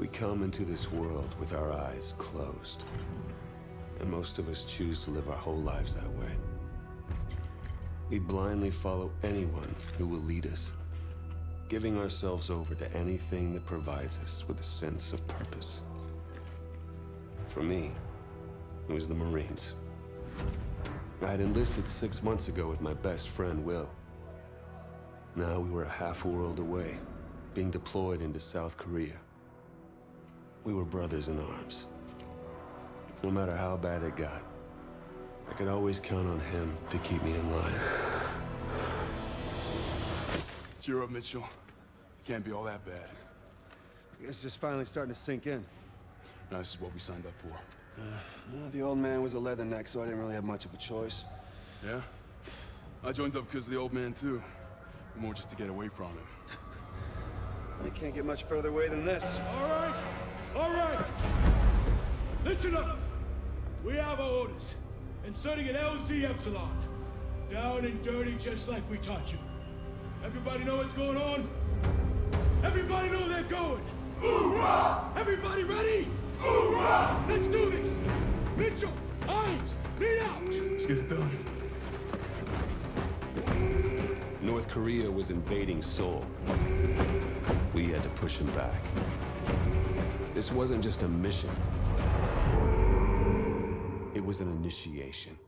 We come into this world with our eyes closed. And most of us choose to live our whole lives that way. We blindly follow anyone who will lead us, giving ourselves over to anything that provides us with a sense of purpose. For me, it was the Marines. I had enlisted 6 months ago with my best friend, Will. Now we were a half world away, being deployed into South Korea. We were brothers in arms. No matter how bad it got, I could always count on him to keep me in line. Cheer up, Mitchell. It can't be all that bad. I guess it's just finally starting to sink in. No, this is what we signed up for. Well, the old man was a leatherneck, so I didn't really have much of a choice. Yeah? I joined up because of the old man, too. More just to get away from him. I can't get much further away than this. All right! Listen up! We have our orders. Inserting an LZ Epsilon. Down and dirty just like we taught you. Everybody know what's going on? Everybody know they're going! Hoorah! Everybody ready? Hoorah! Let's do this! Mitchell, Irons, lead out! Let's get it done. North Korea was invading Seoul. We had to push him back. This wasn't just a mission. It was an initiation.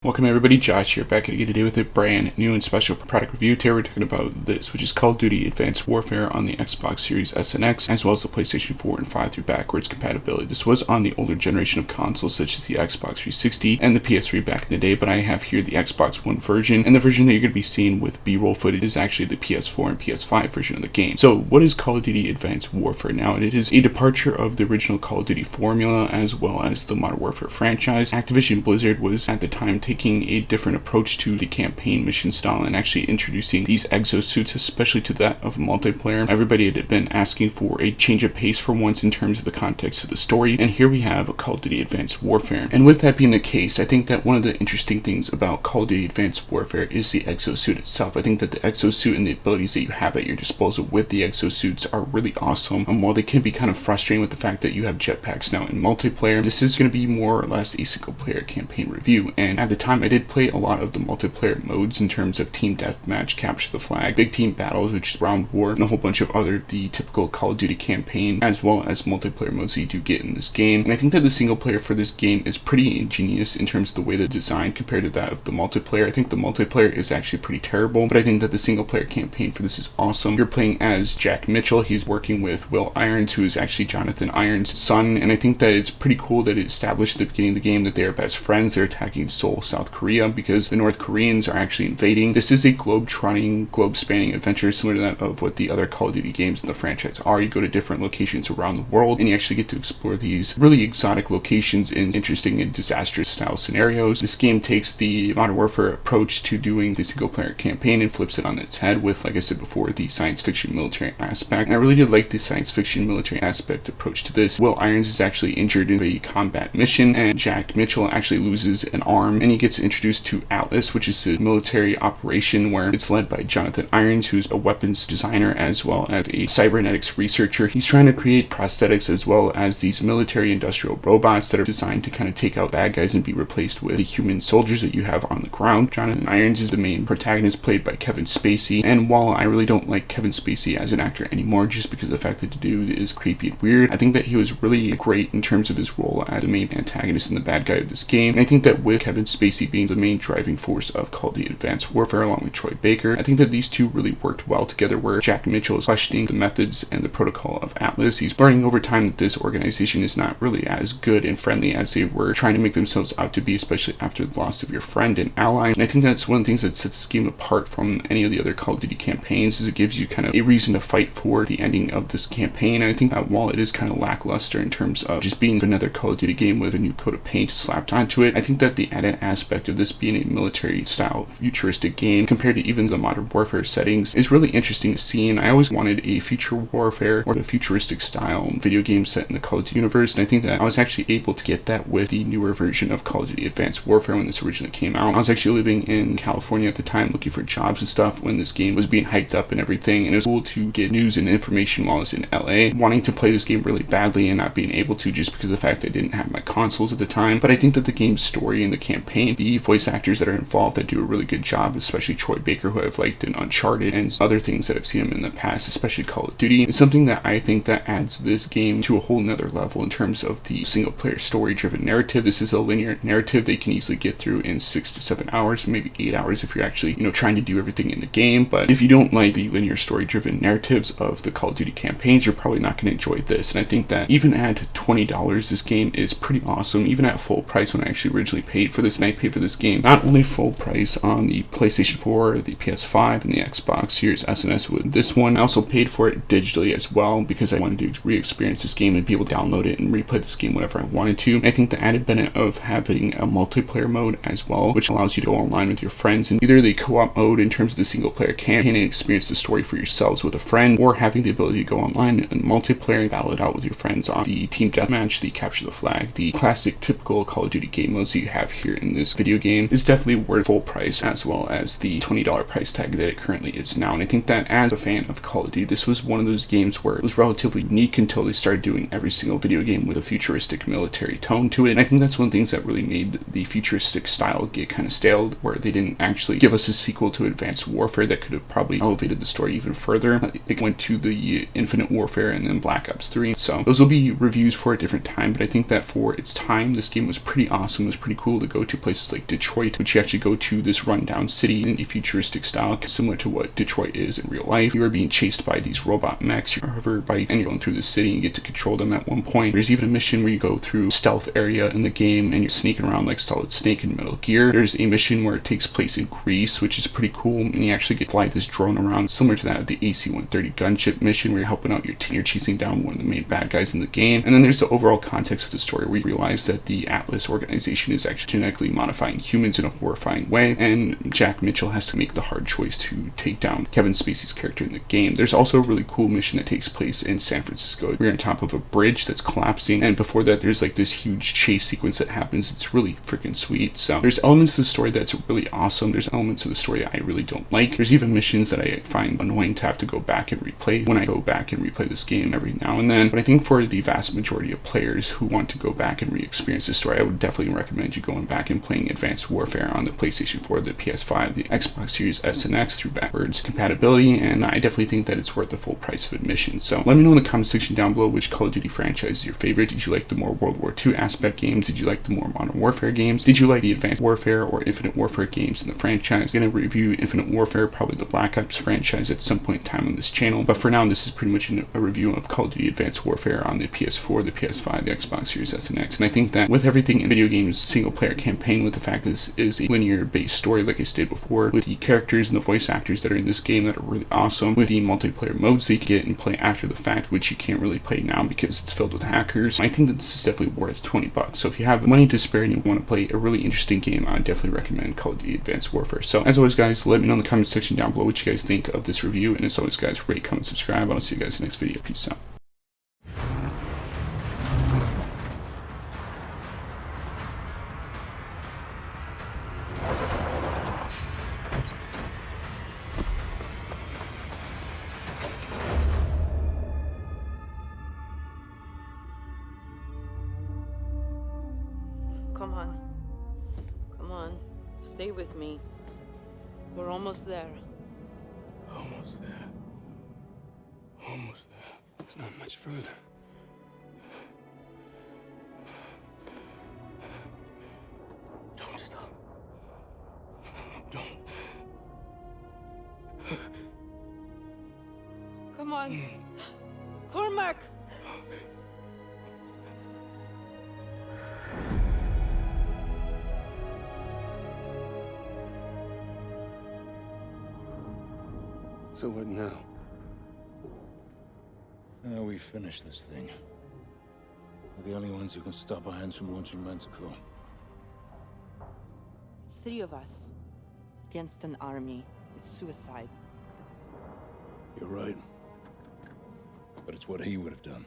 Welcome everybody, Josh here, back at you today with a brand new and special product review. Today we're talking about this, which is Call of Duty Advanced Warfare on the Xbox Series S and X, as well as the PlayStation 4 and 5 through backwards compatibility. This was on the older generation of consoles, such as the Xbox 360 and the PS3 back in the day, but I have here the Xbox One version, and the version that you're going to be seeing with B-roll footage is actually the PS4 and PS5 version of the game. So what is Call of Duty Advanced Warfare now? It is a departure of the original Call of Duty formula, as well as the Modern Warfare franchise. Activision Blizzard was at the time taking a different approach to the campaign mission style and actually introducing these exosuits, especially to that of multiplayer. Everybody had been asking for a change of pace for once in terms of the context of the story, and here we have a Call of Duty Advanced Warfare. And with that being the case, I think that one of the interesting things about Call of Duty Advanced Warfare is the exosuit itself. I think that the exosuit and the abilities that you have at your disposal with the exosuits are really awesome, and while they can be kind of frustrating with the fact that you have jetpacks now in multiplayer, this is going to be more or less a single player campaign review. And at the time I did play a lot of the multiplayer modes in terms of team deathmatch, capture the flag, big team battles, which is round war, and a whole bunch of other the typical Call of Duty campaign, as well as multiplayer modes that you do get in this game. And I think that the single player for this game is pretty ingenious in terms of the way they're designed compared to that of the multiplayer. I think the multiplayer is actually pretty terrible, but I think that the single player campaign for this is awesome. You're playing as Jack Mitchell. He's working with Will Irons, who is actually Jonathan Irons' son, and I think that it's pretty cool that it established at the beginning of the game that they are best friends. They're attacking Seoul, South Korea, because the North Koreans are actually invading. This is a globe-trotting, globe-spanning adventure similar to that of what the other Call of Duty games in the franchise are. You go to different locations around the world, and you actually get to explore these really exotic locations in interesting and disastrous style scenarios. This game takes the Modern Warfare approach to doing the single-player campaign and flips it on its head with, like I said before, the science fiction military aspect. And I really did like the science fiction military aspect approach to this. Will Irons is actually injured in a combat mission, and Jack Mitchell actually loses an arm, and he gets introduced to Atlas, which is a military operation where it's led by Jonathan Irons, who's a weapons designer as well as a cybernetics researcher. He's trying to create prosthetics as well as these military industrial robots that are designed to kind of take out bad guys and be replaced with the human soldiers that you have on the ground. Jonathan Irons is the main protagonist, played by Kevin Spacey, and while I really don't like Kevin Spacey as an actor anymore just because of the fact that the dude is creepy and weird, I think that he was really great in terms of his role as the main antagonist and the bad guy of this game. And I think that with Kevin Spacey being the main driving force of Call of Duty Advanced Warfare along with Troy Baker, I think that these two really worked well together, where Jack Mitchell is questioning the methods and the protocol of Atlas. He's learning over time that this organization is not really as good and friendly as they were trying to make themselves out to be, especially after the loss of your friend and ally. And I think that's one of the things that sets this game apart from any of the other Call of Duty campaigns, is it gives you kind of a reason to fight for the ending of this campaign. And I think that while it is kind of lackluster in terms of just being another Call of Duty game with a new coat of paint slapped onto it, I think that the added aspect of this being a military-style futuristic game compared to even the Modern Warfare settings is really interesting to see, and I always wanted a future warfare or a futuristic style video game set in the Call of Duty universe, and I think that I was actually able to get that with the newer version of Call of Duty Advanced Warfare when this originally came out. I was actually living in California at the time looking for jobs and stuff when this game was being hyped up and everything, and it was cool to get news and information while I was in LA, wanting to play this game really badly and not being able to just because of the fact I didn't have my consoles at the time. But I think that the game's story and the campaign, the voice actors that are involved that do a really good job, especially Troy Baker, who I've liked in Uncharted and other things that I've seen him in the past, especially Call of Duty, is something that I think that adds this game to a whole nother level in terms of the single player story driven narrative. This is a linear narrative they can easily get through in 6 to 7 hours, maybe 8 hours if you're actually, trying to do everything in the game. But if you don't like the linear story driven narratives of the Call of Duty campaigns, you're probably not going to enjoy this. And I think that even at $20, this game is pretty awesome. Even at full price, when I actually originally paid for this, and I paid for this game not only full price on the PlayStation 4, the PS5, and the Xbox Series S and S with this one, I also paid for it digitally as well because I wanted to re-experience this game and be able to download it and replay this game whenever I wanted to. And I think the added benefit of having a multiplayer mode as well, which allows you to go online with your friends and either the co-op mode in terms of the single player campaign and experience the story for yourselves with a friend, or having the ability to go online and multiplayer and battle it out with your friends on the team deathmatch, the capture the flag, the classic typical Call of Duty game modes that you have here in this video game is definitely worth full price as well as the $20 price tag that it currently is now. And I think that as a fan of Call of Duty, this was one of those games where it was relatively unique until they started doing every single video game with a futuristic military tone to it. And I think that's one of the things that really made the futuristic style get kind of stale, where they didn't actually give us a sequel to Advanced Warfare that could have probably elevated the story even further. They went to the Infinite Warfare and then Black Ops 3. So those will be reviews for a different time, but I think that for its time, this game was pretty awesome. It was pretty cool to go to places like Detroit, which you actually go to this rundown city in a futuristic style, similar to what Detroit is in real life. You are being chased by these robot mechs, you're hovered by, and you're going through the city and you get to control them at one point. There's even a mission where you go through stealth area in the game and you're sneaking around like Solid Snake in Metal Gear. There's a mission where it takes place in Greece, which is pretty cool, and you actually get to fly this drone around, similar to that of the AC-130 gunship mission where you're helping out your team, you're chasing down one of the main bad guys in the game. And then there's the overall context of the story where you realize that the Atlas organization is actually genetically modifying humans in a horrifying way, and Jack Mitchell has to make the hard choice to take down Kevin Spacey's character in the game. There's also a really cool mission that takes place in San Francisco. We're on top of a bridge that's collapsing, and before that there's like this huge chase sequence that happens. It's really freaking sweet. So there's elements of the story that's really awesome. There's elements of the story I really don't like. There's even missions that I find annoying to have to go back and replay when I go back and replay this game every now and then. But I think for the vast majority of players who want to go back and re-experience this story, I would definitely recommend you going back and playing Advanced Warfare on the PlayStation 4, the PS5, the Xbox Series S and X through backwards compatibility, and I definitely think that it's worth the full price of admission. So let me know in the comment section down below which Call of Duty franchise is your favorite. Did you like the more World War II aspect games? Did you like the more Modern Warfare games? Did you like the Advanced Warfare or Infinite Warfare games in the franchise? I'm going to review Infinite Warfare, probably the Black Ops franchise at some point in time on this channel, but for now this is pretty much a review of Call of Duty Advanced Warfare on the PS4, the PS5, the Xbox Series S and X. And I think that with everything in video games single player campaign, with the fact that this is a linear based story like I stated before, with the characters and the voice actors that are in this game that are really awesome, with the multiplayer modes that you can get and play after the fact, which you can't really play now because it's filled with hackers, I think that this is definitely worth $20. So if you have money to spare and you want to play a really interesting game, I definitely recommend Call of Duty Advanced Warfare. So as always guys, let me know in the comment section down below what you guys think of this review, and as always guys, rate, comment, subscribe. I'll see you guys in the next video. Peace out. Come on. Come on. Stay with me. We're almost there. Almost there. Almost there. It's not much further. Don't stop. Don't. Come on. Cormac! So what now? Now we finish this thing. We're the only ones who can stop our hands from launching Manticore. just 3 of us. Against an army. It's suicide. You're right. But it's what he would have done.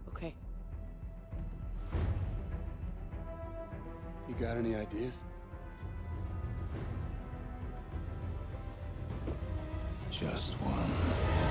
Okay. You got any ideas? Just one.